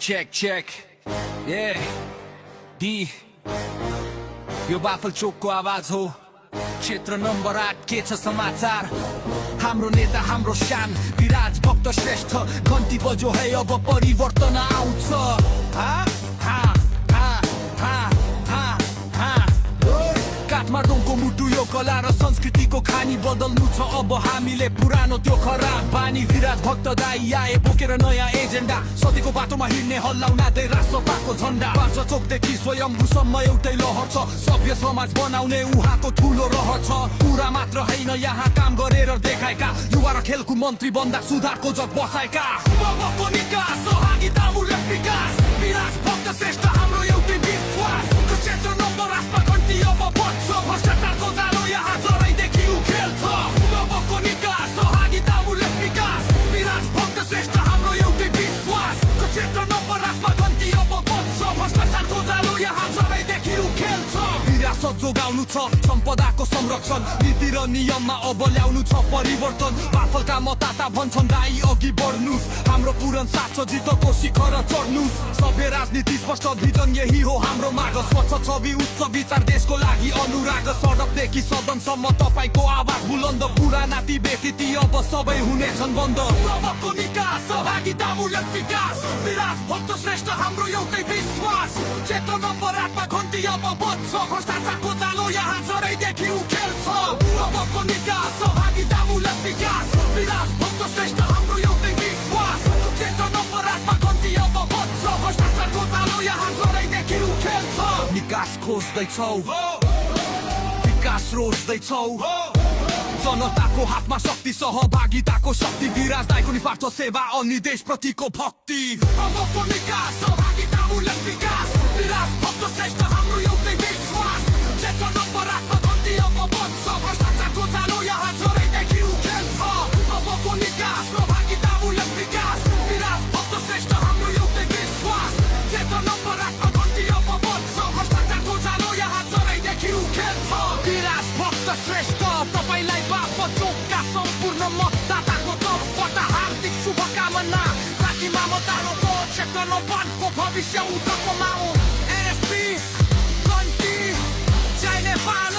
check Yeah D यो baffle चोकको आवाज हो क्षेत्र नम्बर 8 के छ समाचार हाम्रो नेता हाम्रो शान विराज भक्त श्रेष्ठ घन्टी बज्यो है अब परिवर्तन आउँछ काठमाडौँको मुटु यो कला र संस्कृतिको खानी बदल्नु छ अब हामीले पुरानो त्यो खराब बानी विराज भक्त दाई आए बोकेर नयाँ एजेन्डा सधैँको बाटोमा हिँड्ने हल्लाउनादै राष्ट्रपाको झण्डा पाँच चोकदेखि स्वयम्भूसम्म एउटै लहर छ सभ्य समाज बनाउने उहाँको ठुलो रहर छ कुरा मात्र होइन यहाँ काम गरेर देखाएका युवा र खेलको मन्त्री बन्दा सुधारको जग बसाएका युवाको निकास सहभागितामूलक विकास विराज भक्त श्रेष्ठ हाम्रो एउटै विश्वास क्षेत्र नम्बर 8 घन्टी अब बज्छ भ्रष्टाचारको जालो यहाँ जरैदेखि उखेल्छ युवाको निकास सहभागितामूलक विकास विराज भक्त श्रेष्ठ हाम्रो एउटै विश्वास क्षेत्र नम्बर 8 घन्टी अब बज्छ भ्रष्टाचारको जालो यहाँ जरैदेखि उखेल्छ विरासत जोगाउनु छ सम्पदाको संरक्षण नीति र नियममा अब ल्याउनु छ परिवर्तन बाफलका मतदाता भन्छन् दाई अघि बढ्नुस् हाम्रो पुरन साथ छ जितको शिखर चढ्नुस् सभ्य राजनीति स्पष्ट भिजन यही हो हाम्रो माग स्वच्छ छवि उच्च विचार देशको लागि अनुराग सडकदेखि सदनसम्म तपाईको आवाज बुलन्द पुराना ती व्यक्ति अब सबै हुनेछन् बन्द युवाको निकास सहभागितामूलक विकास विराज भक्त श्रेष्ठ हाम्रो एउटै विश्वास क्षेत्र नम्बर 8 घन्टी अब बज्छ भ्रष्टाचारको जालो यहाँ जरैदेखि उखेल्छ युवाको निकास सहभागितामूलक विकास विराज भक्त श्रेष्ठ हाम्रो एउटै विश्वास क्षेत्र नम्बर 8 घन्टी अब बज्छ भ्रष्टाचारको जालो यहाँ जरैदेखि उखेल्छ निकास खोज्दैछौ विकास रोज्दैछौ जनताको हातमा शक्ति सहभागिताको शक्ति विराज दाइको निस्वार्थ सेवा अनि देशप्रतिको भक्ति युवाको निकास सहभागितामूलक विकास विराज भक्त श्रेष्ठ हाम्रो एउटै विश्वास क्षेत्र नम्बर 8 घन्टी अब बज्छ भ्रष्टाचारको जालो यहाँ जरैदेखि उखेल्छ युवाको निकास सहभागितामूलक विकास विराज भक्त श्रेष्ठ हाम्रो एउटै विश्वास क्षेत्र नम्बर 8 घन्टी अब बज्छ भ्रष्टाचारको जालो यहाँ जरैदेखि उखेल्छ विराज भक्त श्रेष्ठ तपाईलाई बाफल चोकका सम्पूर्ण मतदाताको तर्फबाट हार्दिक शुभकामना रातिमा मतदानको क्षेत्र नम्बर 8 को भविष्य उज्जवल बनाऊ एसपी घन्टी जय नेपाल